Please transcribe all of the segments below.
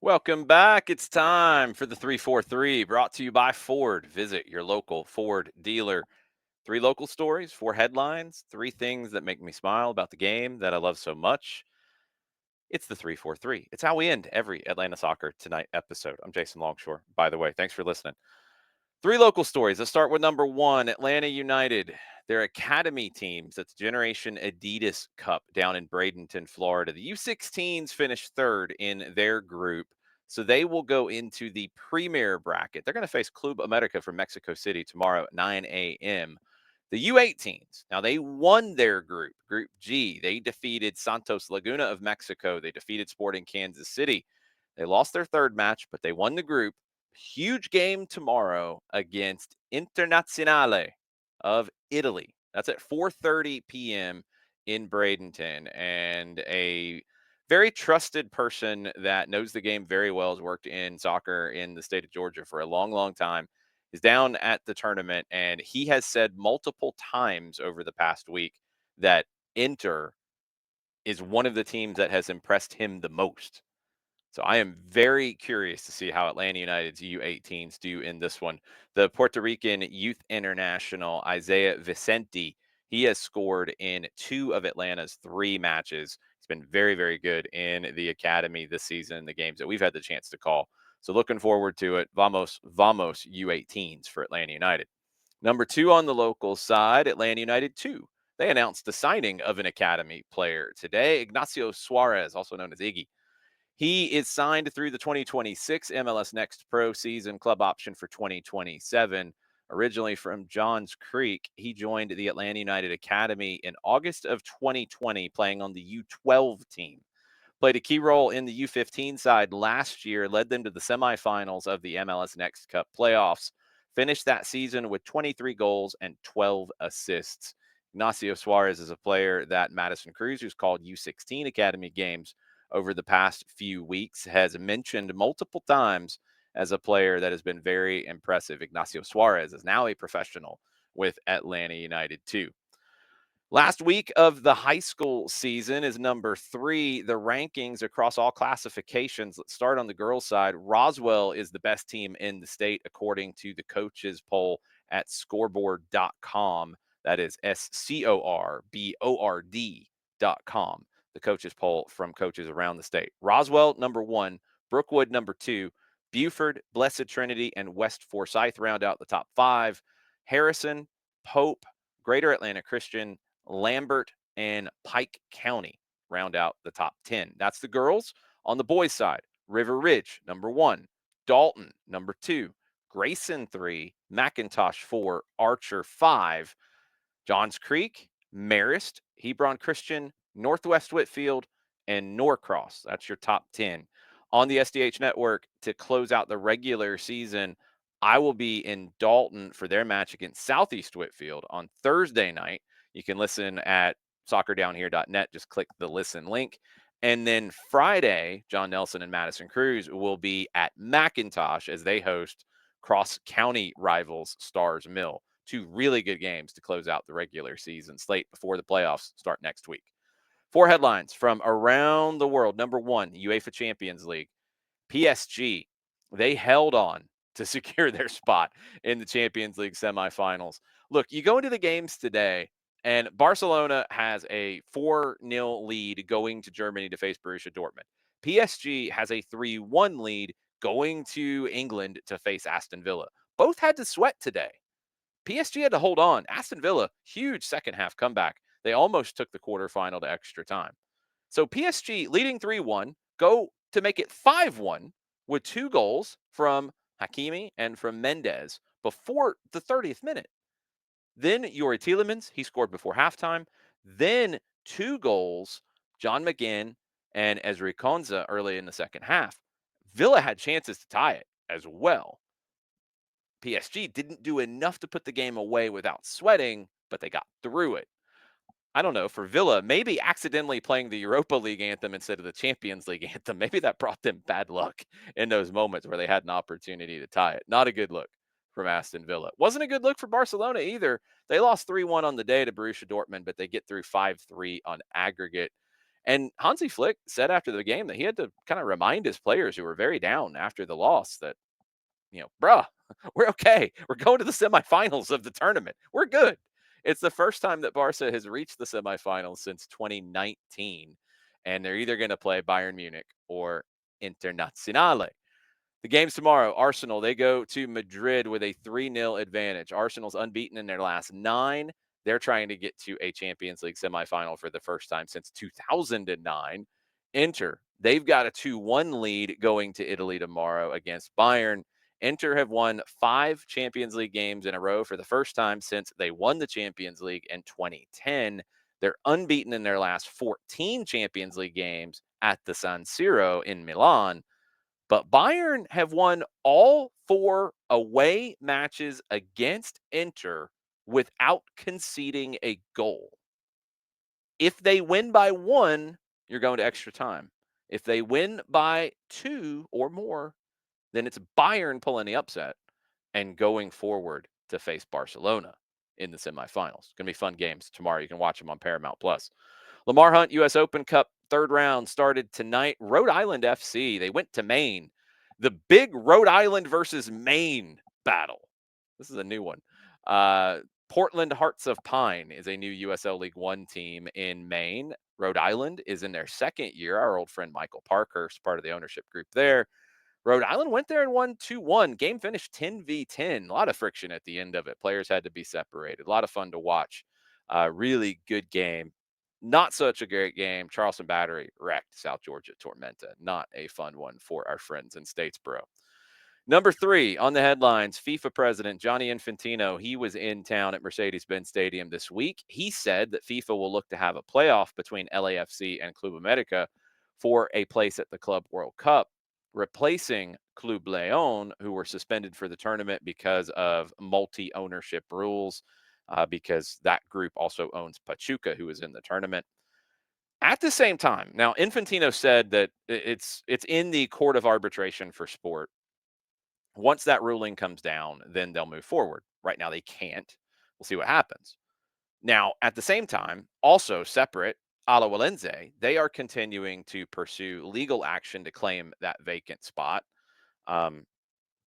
Welcome back. It's time for the 343 brought to you by Ford. Visit your local Ford dealer. Three local stories, four headlines, three things that make me smile about the game that I love so much. It's the 343. It's how we end every Atlanta Soccer Tonight episode. I'm Jason Longshore, by the way. Thanks for listening. Three local stories. Let's start with number one Atlanta United. Their academy teams, that's Generation Adidas Cup down in Bradenton, Florida. The U16s finished third in their group. So they will go into the premier bracket. They're going to face Club America from Mexico City tomorrow at 9 a.m. The U18s, now they won their group, Group G. They defeated Santos Laguna of Mexico. They defeated Sporting Kansas City. They lost their third match, but they won the group. Huge game tomorrow against Internazionale of Italy. That's at 4:30 p.m. in Bradenton. And a very trusted person that knows the game very well, has worked in soccer in the state of Georgia for a long, long time, is down at the tournament. And he has said multiple times over the past week that Inter is one of the teams that has impressed him the most. So I am very curious to see how Atlanta United's U18s do in this one. The Puerto Rican youth international Isaiah Vicente, he has scored in two of Atlanta's three matches. He's been very, very good in the academy this season, the games that we've had the chance to call. So looking forward to it. Vamos, vamos U18s for Atlanta United. Number two on the local side, Atlanta United 2. They announced the signing of an academy player today, Ignacio Suarez, also known as Iggy. He is signed through the 2026 MLS Next Pro season, club option for 2027. Originally from Johns Creek, he joined the Atlanta United Academy in August of 2020, playing on the U12 team. Played a key role in the U15 side last year, led them to the semifinals of the MLS Next Cup playoffs. Finished that season with 23 goals and 12 assists. Ignacio Suarez is a player that Madison Cruz, who's called U16 Academy games over the past few weeks, has mentioned multiple times as a player that has been very impressive. Ignacio Suarez is now a professional with Atlanta United, too. Last week of the high school season is number three. The rankings across all classifications. Let's start on the girls' side. Roswell is the best team in the state, according to the coaches poll at scoreboard.com. That is SCORBORD.com. The coaches poll from coaches around the state. Roswell, number one. Brookwood, number two. Buford, Blessed Trinity, and West Forsyth round out the top five. Harrison, Pope, Greater Atlanta Christian, Lambert, and Pike County round out the top 10. That's the girls. On the boys' side, River Ridge, number one. Dalton, number two. Grayson, three. McIntosh, four. Archer, five. Johns Creek, Marist, Hebron Christian, Northwest Whitfield, and Norcross. That's your top 10. On the SDH network to close out the regular season, I will be in Dalton for their match against Southeast Whitfield on Thursday night. You can listen at soccerdownhere.net. Just click the listen link. And then Friday, John Nelson and Madison Cruz will be at McIntosh as they host cross county rivals Stars Mill. Two really good games to close out the regular season slate before the playoffs start next week. Four headlines from around the world. Number one, UEFA Champions League. PSG, they held on to secure their spot in the Champions League semifinals. Look, you go into the games today, and Barcelona has a 4-0 lead going to Germany to face Borussia Dortmund. PSG has a 3-1 lead going to England to face Aston Villa. Both had to sweat today. PSG had to hold on. Aston Villa, huge second half comeback. They almost took the quarterfinal to extra time. So PSG leading 3-1, go to make it 5-1 with two goals from Hakimi and from Mendez before the 30th minute. Then Yuri Tielemans, he scored before halftime. Then two goals, John McGinn and Ezri Konza early in the second half. Villa had chances to tie it as well. PSG didn't do enough to put the game away without sweating, but they got through it. I don't know, for Villa, maybe accidentally playing the Europa League anthem instead of the Champions League anthem, maybe that brought them bad luck in those moments where they had an opportunity to tie it. Not a good look from Aston Villa. Wasn't a good look for Barcelona either. They lost 3-1 on the day to Borussia Dortmund, but they get through 5-3 on aggregate. And Hansi Flick said after the game that he had to kind of remind his players who were very down after the loss that, bruh, we're okay. We're going to the semifinals of the tournament. We're good. It's the first time that Barca has reached the semifinals since 2019, and they're either going to play Bayern Munich or Internazionale. The games tomorrow, Arsenal, they go to Madrid with a 3-0 advantage. Arsenal's unbeaten in their last 9. They're trying to get to a Champions League semifinal for the first time since 2009. Inter, they've got a 2-1 lead going to Italy tomorrow against Bayern. Inter have won 5 Champions League games in a row for the first time since they won the Champions League in 2010. They're unbeaten in their last 14 Champions League games at the San Siro in Milan. But Bayern have won all 4 away matches against Inter without conceding a goal. If they win by 1, you're going to extra time. If they win by 2 or more, then it's Bayern pulling the upset and going forward to face Barcelona in the semifinals. Going to be fun games tomorrow. You can watch them on Paramount Plus. Lamar Hunt US Open Cup third round started tonight. Rhode Island FC, they went to Maine. The big Rhode Island versus Maine battle. This is a new one. Portland Hearts of Pine is a new USL League One team in Maine. Rhode Island is in their second year. Our old friend Michael Parkhurst, part of the ownership group there. Rhode Island went there and won 2-1. Game finished 10v10. A lot of friction at the end of it. Players had to be separated. A lot of fun to watch. Really good game. Not such a great game. Charleston Battery wrecked South Georgia Tormenta. Not a fun one for our friends in Statesboro. Number 3 on the headlines, FIFA president Gianni Infantino. He was in town at Mercedes-Benz Stadium this week. He said that FIFA will look to have a playoff between LAFC and Club America for a place at the Club World Cup, replacing Club Leon, who were suspended for the tournament because of multi-ownership rules, because that group also owns Pachuca, who is in the tournament. At the same time, now Infantino said that it's in the court of arbitration for sport. Once that ruling comes down, then they'll move forward. Right now, they can't. We'll see what happens. Now, at the same time, also separate, Alajuelense, they are continuing to pursue legal action to claim that vacant spot. Um,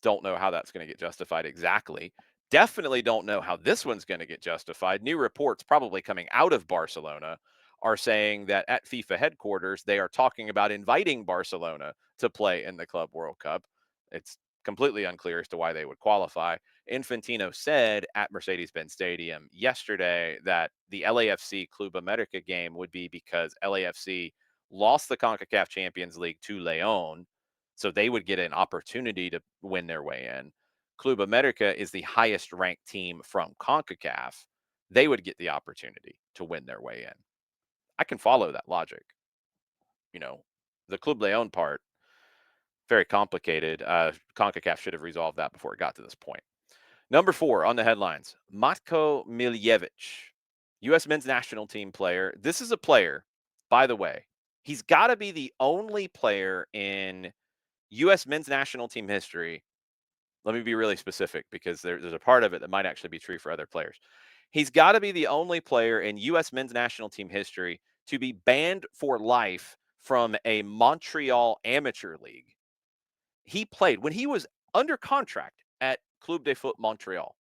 don't know how that's going to get justified exactly. Definitely don't know how this one's going to get justified. New reports, probably coming out of Barcelona, are saying that at FIFA headquarters, they are talking about inviting Barcelona to play in the Club World Cup. It's completely unclear as to why they would qualify. Infantino said at Mercedes-Benz Stadium yesterday that the LAFC Club America game would be because LAFC lost the CONCACAF Champions League to Leon, so they would get an opportunity to win their way in. Club America is the highest ranked team from CONCACAF. They would get the opportunity to win their way in. I can follow that logic. You know, the Club Leon part, very complicated. CONCACAF should have resolved that before it got to this point. Number 4 on the headlines, Matko Miljevic, U.S. men's national team player. This is a player, by the way, he's got to be the only player in U.S. men's national team history. Let me be really specific because there's a part of it that might actually be true for other players. He's got to be the only player in U.S. men's national team history to be banned for life from a Montreal amateur league. He played when he was under contract at Club de Foot Montreal.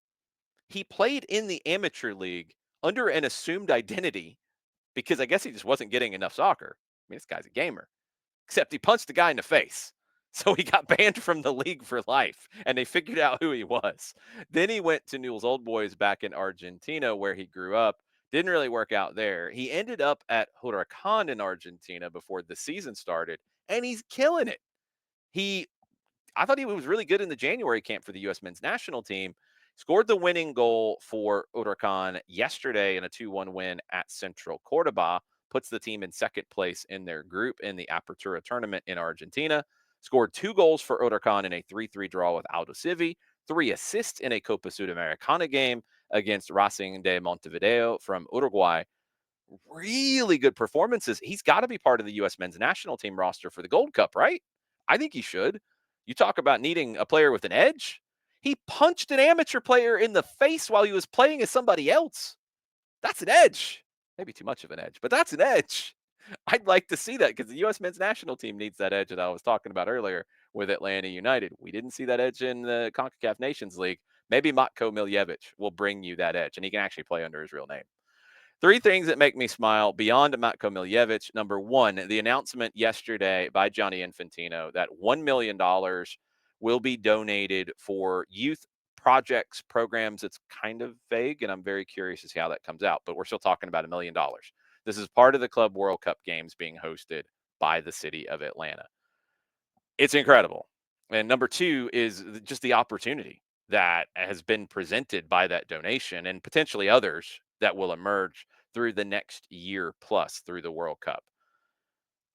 He played in the amateur league under an assumed identity because I guess he just wasn't getting enough soccer. I mean, this guy's a gamer, except he punched the guy in the face. So he got banned from the league for life, and they figured out who he was. Then he went to Newell's Old Boys back in Argentina, where he grew up. Didn't really work out there. He ended up at Huracan in Argentina before the season started, and he's killing it. I thought he was really good in the January camp for the U.S. men's national team. Scored the winning goal for Huracan yesterday in a 2-1 win at Central Cordoba. Puts the team in second place in their group in the Apertura tournament in Argentina. Scored 2 goals for Huracan in a 3-3 draw with Aldo Civi. 3 assists in a Copa Sudamericana game against Racing de Montevideo from Uruguay. Really good performances. He's got to be part of the U.S. men's national team roster for the Gold Cup, right? I think he should. You talk about needing a player with an edge. He punched an amateur player in the face while he was playing as somebody else. That's an edge. Maybe too much of an edge, but that's an edge. I'd like to see that because the U.S. men's national team needs that edge that I was talking about earlier with Atlanta United. We didn't see that edge in the CONCACAF Nations League. Maybe Matko Miljevic will bring you that edge, and he can actually play under his real name. Three things that make me smile beyond Matko Miljevic. Number one, the announcement yesterday by Johnny Infantino that $1 million will be donated for youth projects, programs. It's kind of vague, and I'm very curious to see how that comes out, but we're still talking about $1 million. This is part of the Club World Cup games being hosted by the city of Atlanta. It's incredible. And number two is just the opportunity that has been presented by that donation and potentially others that will emerge through the next year plus through the World Cup.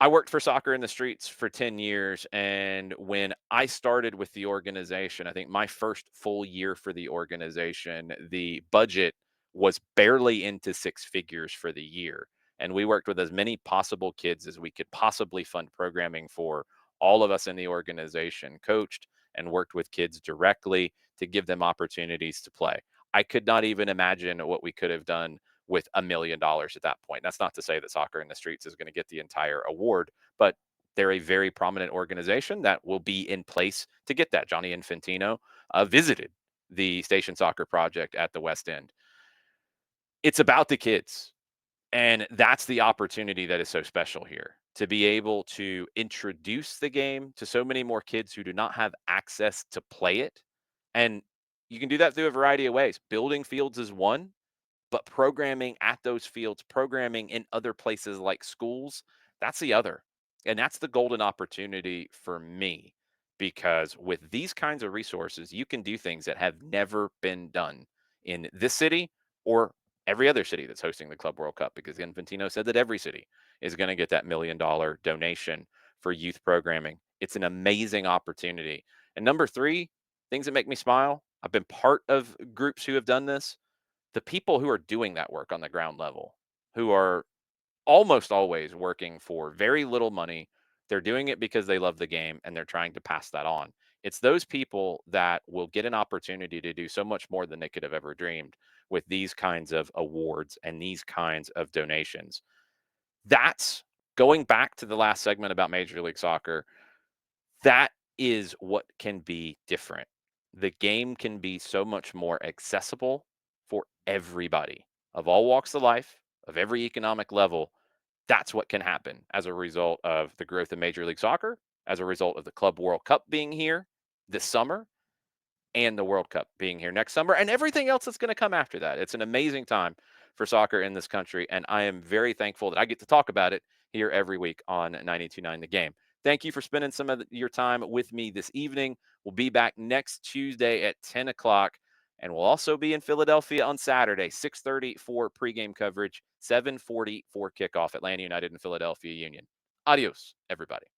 I worked for Soccer in the Streets for 10 years. And when I started with the organization, I think my first full year for the organization, the budget was barely into six figures for the year. And we worked with as many possible kids as we could possibly fund programming for. All of us in the organization coached and worked with kids directly to give them opportunities to play. I could not even imagine what we could have done with $1 million at that point. That's not to say that Soccer in the Streets is going to get the entire award, but they're a very prominent organization that will be in place to get that. Johnny Infantino visited the Station Soccer Project at the West End. It's about the kids. And that's the opportunity that is so special here to be able to introduce the game to so many more kids who do not have access to play it. And you can do that through a variety of ways. Building fields is one, but programming at those fields, programming in other places like schools, that's the other. And that's the golden opportunity for me because with these kinds of resources, you can do things that have never been done in this city or every other city that's hosting the Club World Cup because Infantino said that every city is going to get that $1 million donation for youth programming. It's an amazing opportunity. And number three, things that make me smile. I've been part of groups who have done this. The people who are doing that work on the ground level, who are almost always working for very little money, they're doing it because they love the game and they're trying to pass that on. It's those people that will get an opportunity to do so much more than they could have ever dreamed with these kinds of awards and these kinds of donations. That's going back to the last segment about Major League Soccer. That is what can be different. The game can be so much more accessible for everybody of all walks of life, of every economic level. That's what can happen as a result of the growth of Major League Soccer, as a result of the Club World Cup being here this summer, and the World Cup being here next summer and everything else that's going to come after that. It's an amazing time for soccer in this country. And I am very thankful that I get to talk about it here every week on 92.9 The Game. Thank you for spending some of your time with me this evening. We'll be back next Tuesday at 10 o'clock. And we'll also be in Philadelphia on Saturday, 6:30 for pregame coverage, 7:40 for kickoff, Atlanta United and Philadelphia Union. Adios, everybody.